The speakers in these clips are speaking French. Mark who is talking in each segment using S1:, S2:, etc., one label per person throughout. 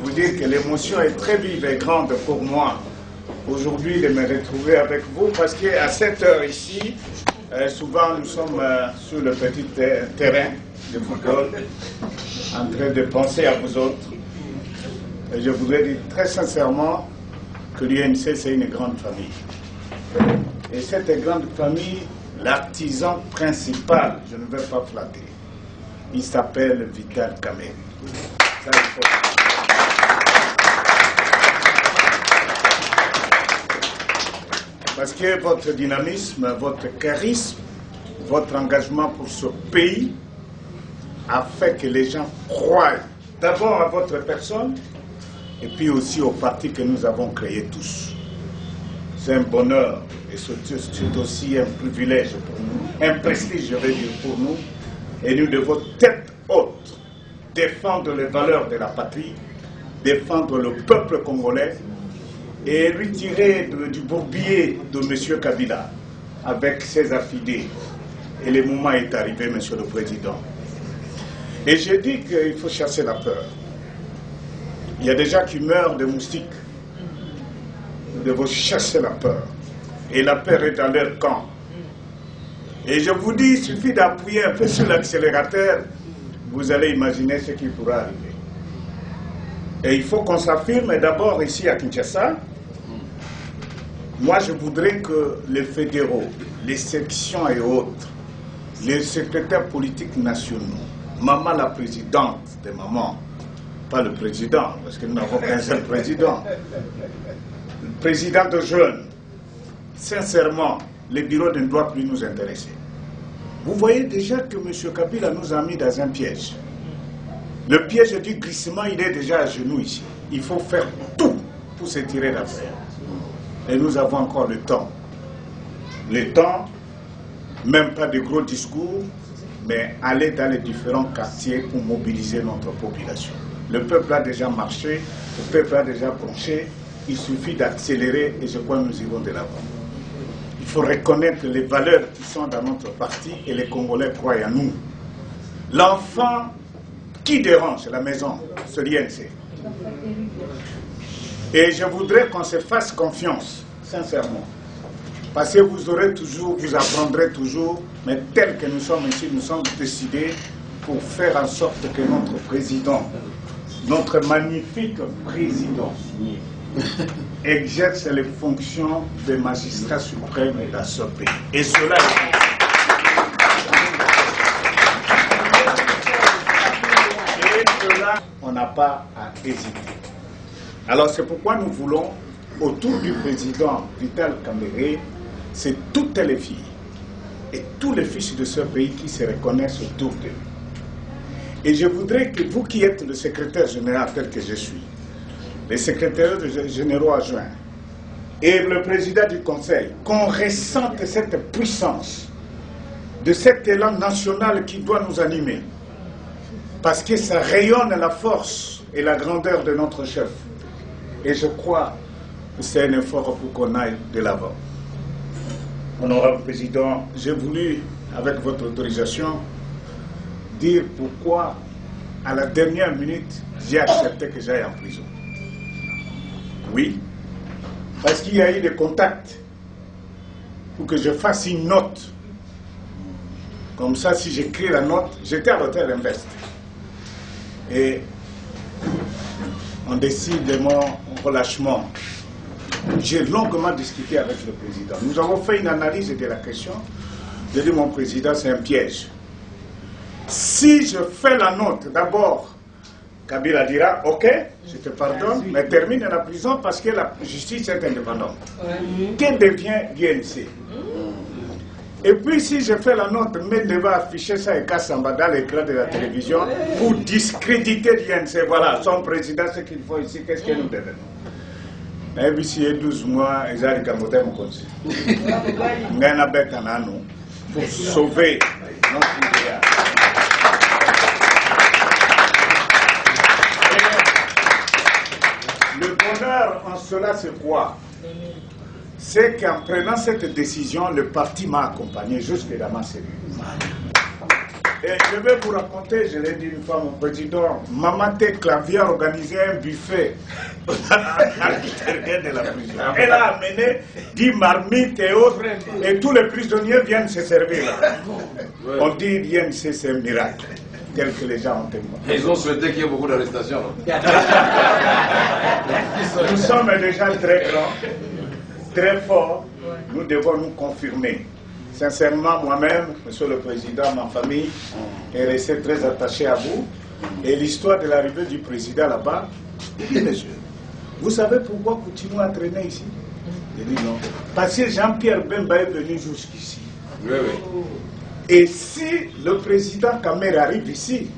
S1: vous dire que l'émotion est très vive et grande pour moi aujourd'hui de me retrouver avec vous parce qu'à cette heure ici, souvent nous sommes sur le petit terrain de football en train de penser à vous autres. Et je voudrais dire très sincèrement que l'UNC c'est une grande famille. Et cette grande famille, l'artisan principal, je ne vais pas flatter, il s'appelle Vital Kamerhe. Ça, il faut... Parce que votre dynamisme, votre charisme, votre engagement pour ce pays a fait que les gens croient d'abord à votre personne et puis aussi au parti que nous avons créé tous. C'est un bonheur et c'est aussi un privilège pour nous, un prestige, je vais dire, pour nous. Et nous devons tête haute défendre les valeurs de la patrie, défendre le peuple congolais et lui tirer du bourbier de M. Kabila avec ses affidés. Et le moment est arrivé, M. le Président. Et j'ai dit qu'il faut chasser la peur. Il y a des gens qui meurent de moustiques. Nous devons chasser la peur. Et la peur est dans leur camp. Et je vous dis, il suffit d'appuyer un peu sur l'accélérateur, vous allez imaginer ce qui pourra arriver. Et il faut qu'on s'affirme d'abord ici à Kinshasa. Moi, je voudrais que les fédéraux, les sections et autres, les secrétaires politiques nationaux, maman la présidente de maman, pas le président, parce que nous n'avons qu'un seul président, le président de jeunes, sincèrement, le bureau ne doit plus nous intéresser. Vous voyez déjà que M. Kabila nous a mis dans un piège. Le piège du glissement, il est déjà à genoux ici. Il faut faire tout pour se tirer d'affaire. Et nous avons encore le temps. Le temps, même pas de gros discours, mais aller dans les différents quartiers pour mobiliser notre population. Le peuple a déjà marché, le peuple a déjà penché. Il suffit d'accélérer et je crois que nous irons de l'avant. Il faut reconnaître les valeurs qui sont dans notre parti et les Congolais croient en nous. L'enfant qui dérange la maison, c'est l'INC. Et je voudrais qu'on se fasse confiance, sincèrement. Parce que vous aurez toujours, vous apprendrez toujours, mais tel que nous sommes ici, nous sommes décidés pour faire en sorte que notre président, notre magnifique président, exerce les fonctions de magistrat suprême dans ce pays. Et cela on n'a pas à hésiter. Alors c'est pourquoi nous voulons, autour du président Vital Kamerhe, c'est toutes les filles et tous les fils de ce pays qui se reconnaissent autour de lui. Et je voudrais que vous qui êtes le secrétaire général tel que je suis, les secrétaires généraux adjoints et le président du conseil, qu'on ressente cette puissance de cet élan national qui doit nous animer. Parce que ça rayonne la force et la grandeur de notre chef. Et je crois que c'est un effort pour qu'on aille de l'avant. Honorable Président, j'ai voulu, avec votre autorisation, dire pourquoi, à la dernière minute, j'ai accepté que j'aille en prison. Oui, parce qu'il y a eu des contacts pour que je fasse une note. Comme ça, si j'écris la note, j'étais à l'hôtel Invest. Et on décide de mon relâchement. J'ai longuement discuté avec le président. Nous avons fait une analyse de la question. J'ai dit, mon président, c'est un piège. Si je fais la note, d'abord, Kabila dira, ok, je te pardonne, mais termine la prison parce que la justice est indépendante. Que devient l'UNC? Et puis si je fais la note, mais va afficher ça et Kassamba dans l'écran de la télévision pour discréditer l'UNC. Voilà, son président, ce qu'il faut ici, qu'est-ce que nous devenons? Mais ici, 12 mois, ils ont dit mon conseil. Pour sauver notre idéal. Le bonheur en cela, c'est quoi? C'est qu'en prenant cette décision, le parti m'a accompagné jusque dans ma cellule. Et je vais vous raconter, je l'ai dit une fois, mon président, Maman Clavier a organisé un buffet à l'intérieur de la prison. Elle a amené 10 marmites et autres, et tous les prisonniers viennent se servir là. On dit rien, c'est un miracle, tel que les gens ont témoigné.
S2: Ils ont souhaité qu'il y ait beaucoup d'arrestations.
S1: Nous sommes déjà très grands, très forts, nous devons nous confirmer. Sincèrement, moi-même, Monsieur le Président, ma famille est restée très attachée à vous. Et l'histoire de l'arrivée du président là-bas, il les yeux. Vous savez pourquoi continuer à traîner ici? Je dis non. Parce que Jean-Pierre Bemba est venu jusqu'ici.
S2: Oui, oui.
S1: Et si le président Kamer arrive ici,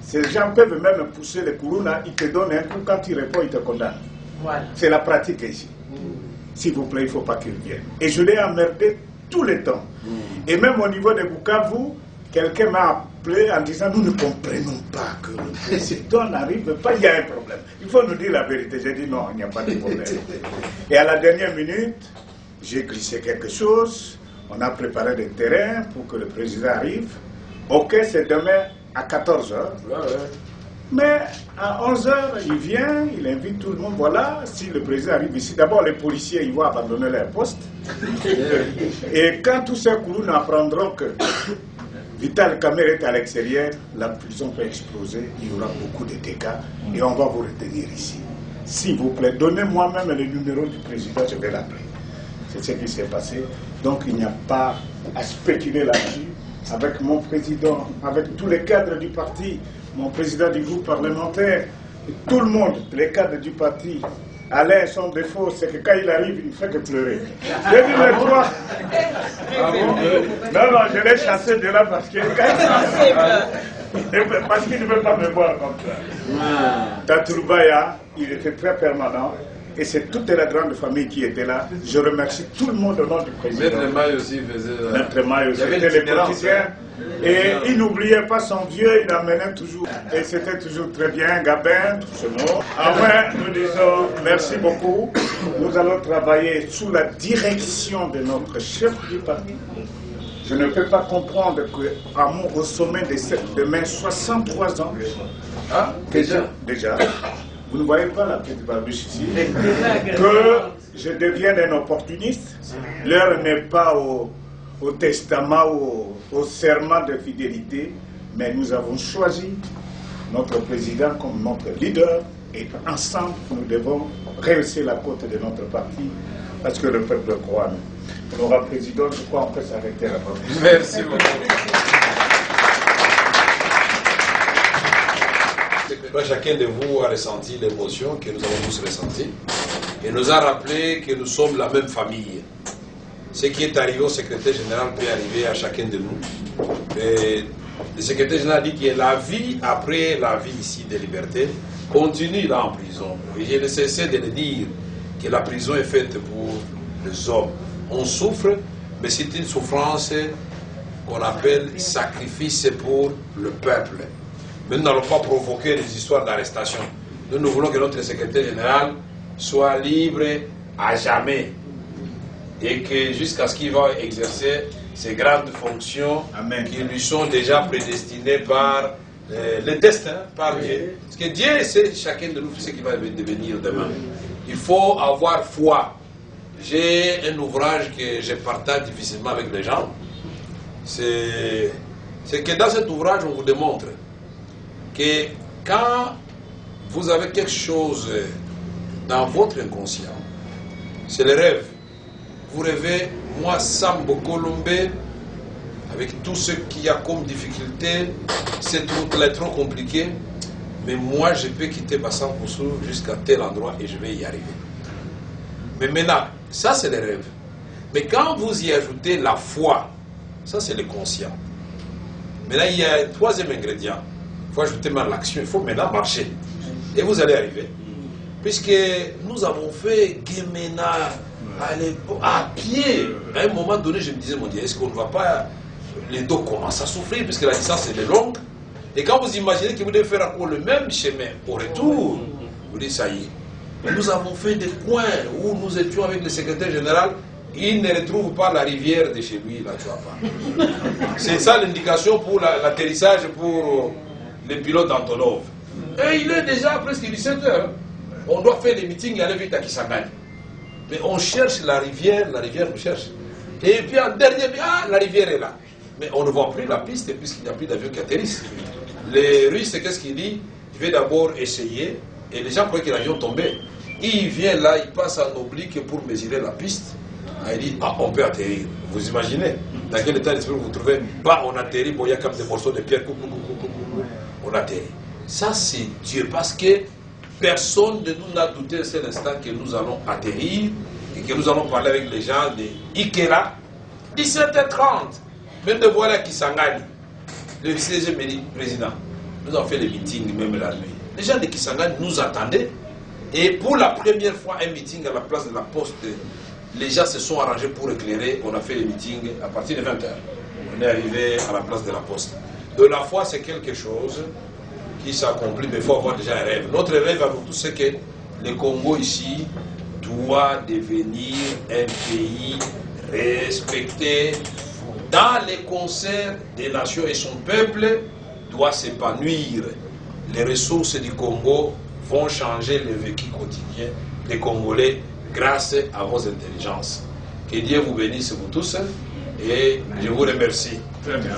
S1: ces gens peuvent même pousser les Kourouna, ils te donnent un coup, quand il répond, ils te condamnent. Voilà. C'est la pratique ici. S'il vous plaît, il ne faut pas qu'il vienne. Et je l'ai emmerdé tout le temps. Et même au niveau de Bukavu, quelqu'un m'a appelé en disant nous ne comprenons pas que le président n'arrive pas, il y a un problème. Il faut nous dire la vérité. J'ai dit non, il n'y a pas de problème. Et à la dernière minute, j'ai glissé quelque chose. On a préparé des terrains pour que le président arrive. Ok, c'est demain à 14h. Mais à 11h, il vient, il invite tout le monde. Voilà, si le président arrive ici, d'abord les policiers ils vont abandonner leur poste. Et quand tous ces courants apprendront que Vital Kamerhe est à l'extérieur, la prison peut exploser, il y aura beaucoup de dégâts et on va vous retenir ici. S'il vous plaît, donnez-moi même le numéro du président, je vais l'appeler. C'est ce qui s'est passé. Donc il n'y a pas à spéculer là-dessus. Avec mon président, avec tous les cadres du parti, mon président du groupe parlementaire, tout le monde, les cadres du parti, Alain, son défaut, c'est que quand il arrive, il ne fait que pleurer. J'ai dit les trois. Non, non, je l'ai chassé de là parce qu'il ne veut pas me voir comme ça. Taturbaya, il était très permanent. Et c'est toute la grande famille qui était là. Je remercie tout le monde au nom du président.
S2: Maître Maille aussi faisait...
S1: Maître Maille aussi, c'était les politiciens. Et il n'oubliait pas son vieux, il l'amenait toujours. Et c'était toujours très bien, Gabin, tout ce mot. Enfin, nous disons merci beaucoup. Nous allons travailler sous la direction de notre chef du parti. Je ne peux pas comprendre qu'au sommet de mes 63 ans, déjà, vous ne voyez pas la petite barbiche ici, que je devienne un opportuniste. L'heure n'est pas au testament ou au serment de fidélité, mais nous avons choisi notre président comme notre leader et ensemble nous devons rehausser la côte de notre parti parce que le peuple croit en nous. Honorable président, je crois qu'on peut s'arrêter là-bas.
S2: Merci beaucoup.
S3: Chacun de vous a ressenti l'émotion que nous avons tous ressentie et nous a rappelé que nous sommes la même famille. Ce qui est arrivé au secrétaire général peut arriver à chacun de nous. Et le secrétaire général dit que la vie après la vie ici de liberté continue là en prison. Et je ne cessais de le dire que la prison est faite pour les hommes. On souffre, mais c'est une souffrance qu'on appelle sacrifice pour le peuple. Mais nous n'allons pas provoquer des histoires d'arrestation. Nous voulons que notre secrétaire général soit libre à jamais. Et que jusqu'à ce qu'il va exercer ces grandes fonctions qui lui sont déjà prédestinées par le destin, par Dieu. Parce que Dieu sait chacun de nous ce qui va devenir demain. Il faut avoir foi. J'ai un ouvrage que je partage difficilement avec les gens. C'est que dans cet ouvrage, on vous démontre que quand vous avez quelque chose dans votre inconscient, c'est le rêve. Vous rêvez, moi, Sambo Colombe, avec tout ce qu'il y a comme difficulté, cette route-là est trop compliquée, mais moi, je peux quitter Bassam Poussou jusqu'à tel endroit et je vais y arriver. Mais maintenant, ça, c'est le rêve. Mais quand vous y ajoutez la foi, ça, c'est le conscient. Maintenant, il y a un troisième ingrédient. Il faut ajouter maintenant l'action, il faut maintenant marcher. Et vous allez arriver. Puisque nous avons fait Guémena à pied. À un moment donné, je me disais, mon Dieu, est-ce qu'on ne va pas... Les dos commencent à souffrir, puisque la distance est longue. Et quand vous imaginez que vous devez faire encore le même chemin au retour, vous dites, ça y est. Nous avons fait des coins où nous étions avec le secrétaire général il ne retrouve pas la rivière de chez lui, là, tu vois pas. C'est ça l'indication pour l'atterrissage pour les pilotes d'Antonov. Et il est déjà presque 17 h. On doit faire des meetings et aller vite à Kisangani. Mais on cherche la rivière on cherche. Et puis en dernier, la rivière est là. Mais on ne voit plus la piste puisqu'il n'y a plus d'avion qui atterrissent. Les Russes, qu'est-ce qu'il dit? Il veut d'abord essayer, et les gens croient que l'avion tombait. Il vient là, il passe en oblique pour mesurer la piste. Il dit, on peut atterrir. Vous imaginez dans quel état d'esprit vous vous trouvez? On atterrit, il y a comme des morceaux de pierre, on atterrit. Ça, c'est Dieu, parce que personne de nous n'a douté à cet instant que nous allons atterrir et que nous allons parler avec les gens de Ikera. 17h30, même de voir à Kisangani. Le CG me dit, président, nous avons fait les meetings même la nuit. Les gens de Kisangani nous attendaient. Et pour la première fois, un meeting à la place de la poste, les gens se sont arrangés pour éclairer. On a fait les meetings à partir de 20h. On est arrivé à la place de la poste. De la foi, c'est quelque chose qui s'accomplit, mais il faut avoir déjà un rêve. Notre rêve à nous tous, c'est que le Congo ici doit devenir un pays respecté dans les concerts des nations, et son peuple doit s'épanouir. Les ressources du Congo vont changer le vécu quotidien des Congolais grâce à vos intelligences. Que Dieu vous bénisse vous tous et je vous remercie.
S1: Très bien.